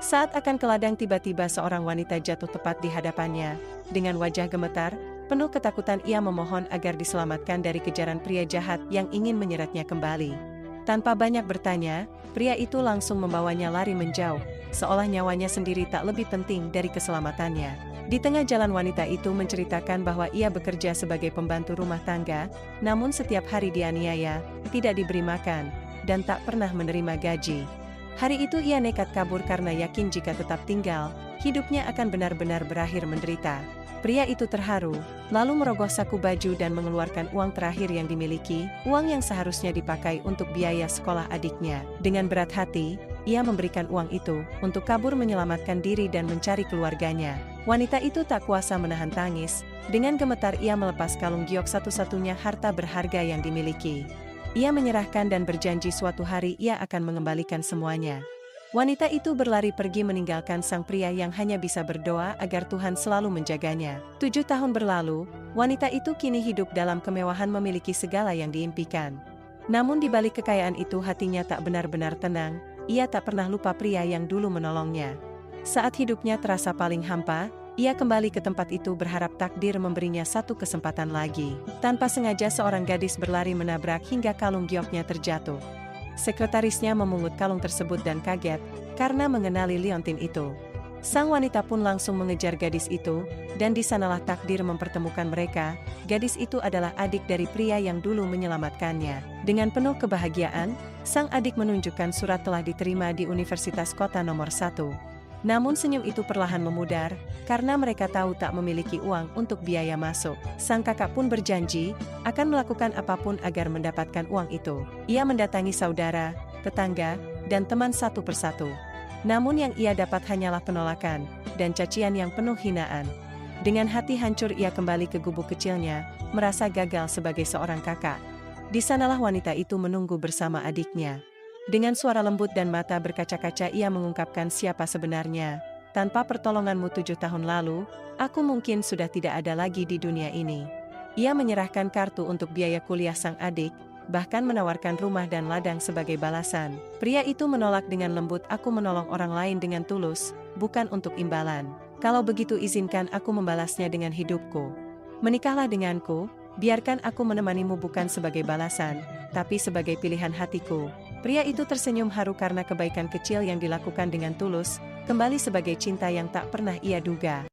Saat akan ke ladang tiba-tiba seorang wanita jatuh tepat di hadapannya. Dengan wajah gemetar, penuh ketakutan ia memohon agar diselamatkan dari kejaran pria jahat yang ingin menyeretnya kembali. Tanpa banyak bertanya, pria itu langsung membawanya lari menjauh, seolah nyawanya sendiri tak lebih penting dari keselamatannya. Di tengah jalan wanita itu menceritakan bahwa ia bekerja sebagai pembantu rumah tangga, namun setiap hari dianiaya, tidak diberi makan, dan tak pernah menerima gaji. Hari itu ia nekat kabur karena yakin jika tetap tinggal, hidupnya akan benar-benar berakhir menderita. Pria itu terharu, lalu merogoh saku baju dan mengeluarkan uang terakhir yang dimiliki, uang yang seharusnya dipakai untuk biaya sekolah adiknya. Dengan berat hati, ia memberikan uang itu untuk kabur menyelamatkan diri dan mencari keluarganya. Wanita itu tak kuasa menahan tangis, dengan gemetar ia melepas kalung giok satu-satunya harta berharga yang dimiliki. Ia menyerahkan dan berjanji suatu hari ia akan mengembalikan semuanya. Wanita itu berlari pergi meninggalkan sang pria yang hanya bisa berdoa agar Tuhan selalu menjaganya. 7 tahun berlalu, wanita itu kini hidup dalam kemewahan memiliki segala yang diimpikan. Namun di balik kekayaan itu hatinya tak benar-benar tenang, ia tak pernah lupa pria yang dulu menolongnya. Saat hidupnya terasa paling hampa, ia kembali ke tempat itu berharap takdir memberinya satu kesempatan lagi. Tanpa sengaja seorang gadis berlari menabrak hingga kalung gioknya terjatuh. Sekretarisnya memungut kalung tersebut dan kaget, karena mengenali liontin itu. Sang wanita pun langsung mengejar gadis itu, dan di sanalah takdir mempertemukan mereka. Gadis itu adalah adik dari pria yang dulu menyelamatkannya. Dengan penuh kebahagiaan, sang adik menunjukkan surat telah diterima di Universitas Kota Nomor 1. Namun senyum itu perlahan memudar, karena mereka tahu tak memiliki uang untuk biaya masuk. Sang kakak pun berjanji, akan melakukan apapun agar mendapatkan uang itu. Ia mendatangi saudara, tetangga, dan teman satu persatu. Namun yang ia dapat hanyalah penolakan, dan cacian yang penuh hinaan. Dengan hati hancur ia kembali ke gubuk kecilnya, merasa gagal sebagai seorang kakak. Di sanalah wanita itu menunggu bersama adiknya. Dengan suara lembut dan mata berkaca-kaca ia mengungkapkan siapa sebenarnya. Tanpa pertolonganmu 7 tahun lalu, aku mungkin sudah tidak ada lagi di dunia ini. Ia menyerahkan kartu untuk biaya kuliah sang adik, bahkan menawarkan rumah dan ladang sebagai balasan. Pria itu menolak dengan lembut, aku menolong orang lain dengan tulus, bukan untuk imbalan. Kalau begitu izinkan aku membalasnya dengan hidupku. Menikahlah denganku, biarkan aku menemanimu bukan sebagai balasan, tapi sebagai pilihan hatiku. Pria itu tersenyum haru karena kebaikan kecil yang dilakukan dengan tulus, kembali sebagai cinta yang tak pernah ia duga.